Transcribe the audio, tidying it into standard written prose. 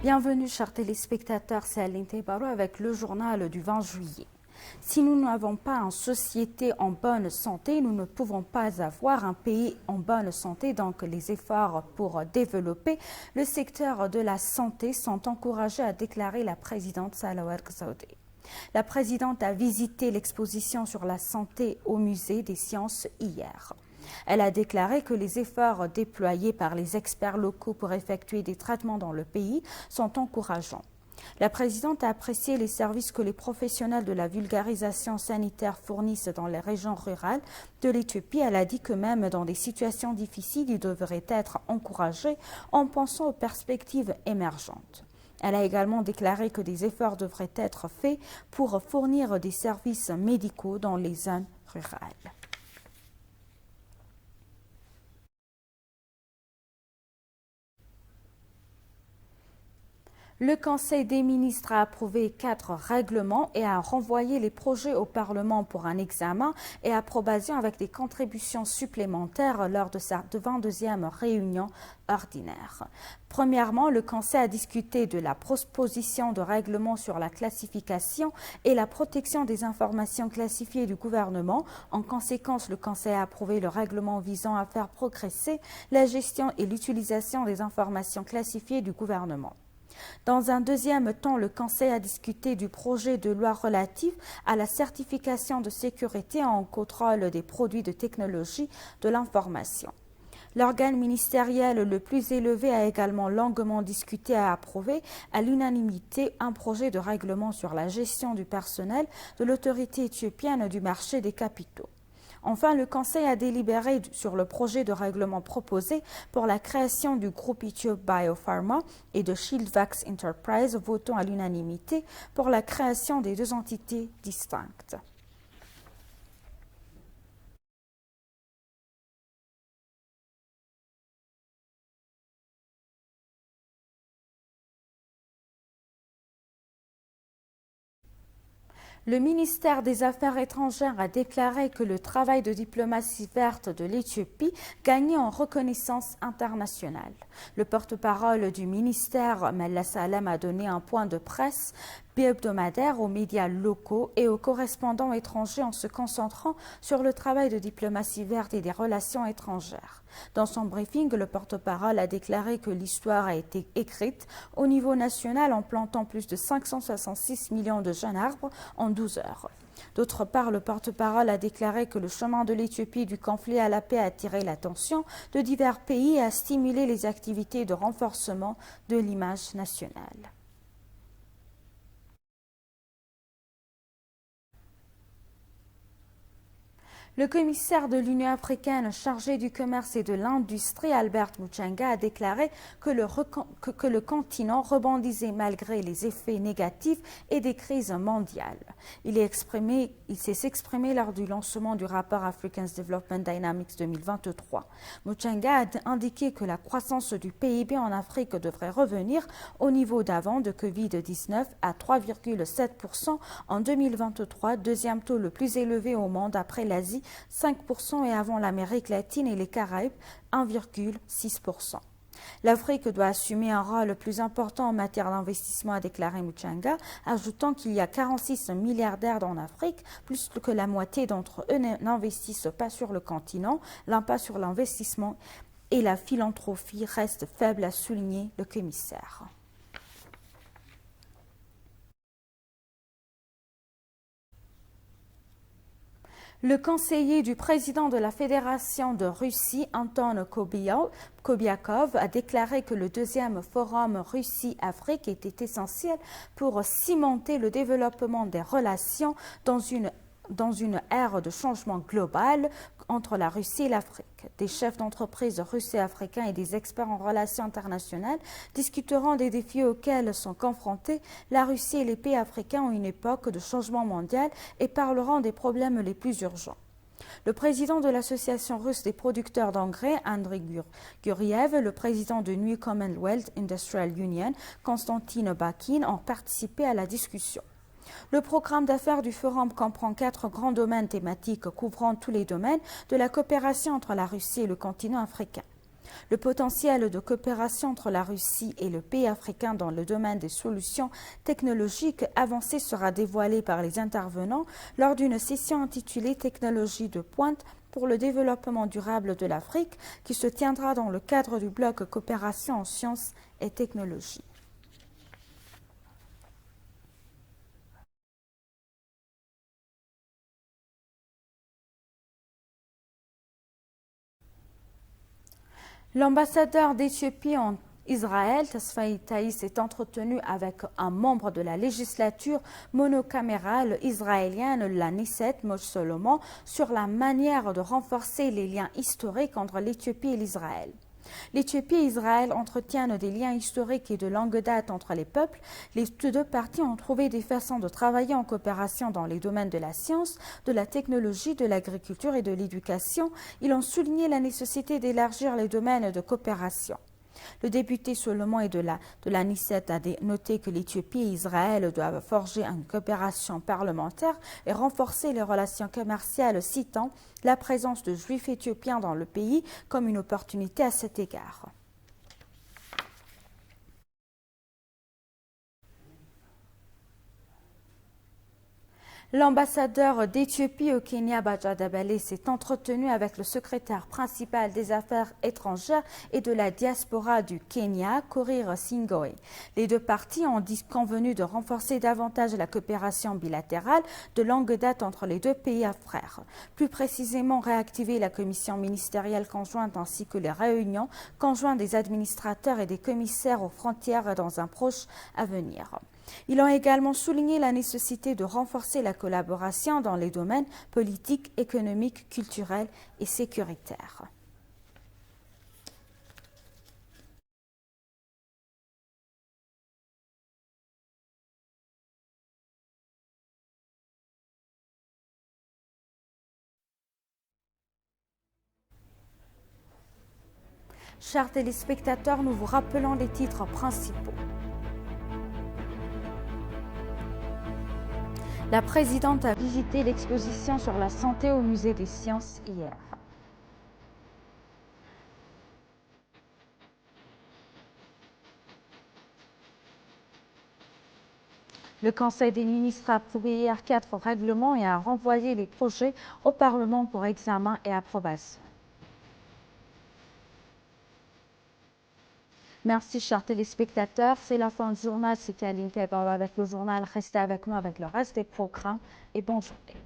Bienvenue, chers téléspectateurs, c'est Aline Tebaro avec le journal du 20 juillet. Si nous n'avons pas une société en bonne santé, nous ne pouvons pas avoir un pays en bonne santé. Donc, les efforts pour développer le secteur de la santé sont encouragés, a déclaré la présidente Sahlawark Saoudé. La présidente a visité l'exposition sur la santé au musée des sciences hier. Elle a déclaré que les efforts déployés par les experts locaux pour effectuer des traitements dans le pays sont encourageants. La présidente a apprécié les services que les professionnels de la vulgarisation sanitaire fournissent dans les régions rurales de l'Éthiopie. Elle a dit que même dans des situations difficiles, ils devraient être encouragés en pensant aux perspectives émergentes. Elle a également déclaré que des efforts devraient être faits pour fournir des services médicaux dans les zones rurales. Le Conseil des ministres a approuvé 4 règlements et a renvoyé les projets au Parlement pour un examen et approbation avec des contributions supplémentaires lors de sa 22e réunion ordinaire. Premièrement, le Conseil a discuté de la proposition de règlement sur la classification et la protection des informations classifiées du gouvernement. En conséquence, le Conseil a approuvé le règlement visant à faire progresser la gestion et l'utilisation des informations classifiées du gouvernement. Dans un deuxième temps, le Conseil a discuté du projet de loi relatif à la certification de sécurité en contrôle des produits de technologie de l'information. L'organe ministériel le plus élevé a également longuement discuté et approuvé à l'unanimité un projet de règlement sur la gestion du personnel de l'autorité éthiopienne du marché des capitaux. Enfin, le Conseil a délibéré sur le projet de règlement proposé pour la création du groupe Ethiop Biopharma et de Shieldvax Enterprise, votant à l'unanimité pour la création des 2 entités distinctes. Le ministère des Affaires étrangères a déclaré que le travail de diplomatie verte de l'Éthiopie gagnait en reconnaissance internationale. Le porte-parole du ministère, Mella Salem, a donné un point de presse bi-hebdomadaire aux médias locaux et aux correspondants étrangers en se concentrant sur le travail de diplomatie verte et des relations étrangères. Dans son briefing, le porte-parole a déclaré que l'histoire a été écrite au niveau national en plantant plus de 566 millions de jeunes arbres en 12 heures. D'autre part, le porte-parole a déclaré que le chemin de l'Éthiopie du conflit à la paix a attiré l'attention de divers pays et a stimulé les activités de renforcement de l'image nationale. Le commissaire de l'Union africaine chargé du commerce et de l'industrie, Albert Muchanga, a déclaré que le continent rebondissait malgré les effets négatifs et des crises mondiales. Il s'est exprimé lors du lancement du rapport Africa's Development Dynamics 2023. Muchanga a indiqué que la croissance du PIB en Afrique devrait revenir au niveau d'avant de Covid-19 à 3,7% en 2023, deuxième taux le plus élevé au monde après l'Asie, 5% et avant l'Amérique latine et les Caraïbes, 1,6%. L'Afrique doit assumer un rôle plus important en matière d'investissement, a déclaré Muchanga, ajoutant qu'il y a 46 milliardaires en Afrique, plus que la moitié d'entre eux n'investissent pas sur le continent, l'impact sur l'investissement et la philanthropie reste faible, a souligné le commissaire. Le conseiller du président de la Fédération de Russie, Anton Kobiakov, a déclaré que le 2e forum Russie-Afrique était essentiel pour cimenter le développement des relations dans une ère de changement global entre la Russie et l'Afrique. Des chefs d'entreprise russes et africains et des experts en relations internationales discuteront des défis auxquels sont confrontés la Russie et les pays africains en une époque de changement mondial et parleront des problèmes les plus urgents. Le président de l'Association russe des producteurs d'engrais, Andrei Guriev, le président de New Commonwealth Industrial Union, Konstantin Bakin, ont participé à la discussion. Le programme d'affaires du forum comprend 4 grands domaines thématiques couvrant tous les domaines de la coopération entre la Russie et le continent africain. Le potentiel de coopération entre la Russie et le pays africain dans le domaine des solutions technologiques avancées sera dévoilé par les intervenants lors d'une session intitulée Technologie de pointe pour le développement durable de l'Afrique qui se tiendra dans le cadre du bloc Coopération en sciences et technologies. L'ambassadeur d'Éthiopie en Israël, Tesfaye Taïs, s'est entretenu avec un membre de la législature monocamérale israélienne, la Knesset, Moshe Solomon, sur la manière de renforcer les liens historiques entre l'Éthiopie et l'Israël. L'Éthiopie et Israël entretiennent des liens historiques et de longue date entre les peuples. Les deux parties ont trouvé des façons de travailler en coopération dans les domaines de la science, de la technologie, de l'agriculture et de l'éducation. Ils ont souligné la nécessité d'élargir les domaines de coopération. Le député Solomon et de la Knesset a noté que l'Éthiopie et Israël doivent forger une coopération parlementaire et renforcer les relations commerciales, citant la présence de juifs éthiopiens dans le pays comme une opportunité à cet égard. L'ambassadeur d'Éthiopie au Kenya, Baja Dabale, s'est entretenu avec le secrétaire principal des Affaires étrangères et de la diaspora du Kenya, Korir Singoe. Les deux parties ont convenu de renforcer davantage la coopération bilatérale de longue date entre les deux pays frères. Plus précisément, réactiver la commission ministérielle conjointe ainsi que les réunions conjointes des administrateurs et des commissaires aux frontières dans un proche avenir. Ils ont également souligné la nécessité de renforcer la collaboration dans les domaines politiques, économiques, culturels et sécuritaires. Chers téléspectateurs, nous vous rappelons les titres principaux. La présidente a visité l'exposition sur la santé au musée des sciences hier. Le Conseil des ministres a approuvé hier 4 règlements et a renvoyé les projets au Parlement pour examen et approbation. Merci, chers téléspectateurs. C'est la fin du journal. C'était Aline Pebble avec le journal. Restez avec nous avec le reste des programmes et bonne journée.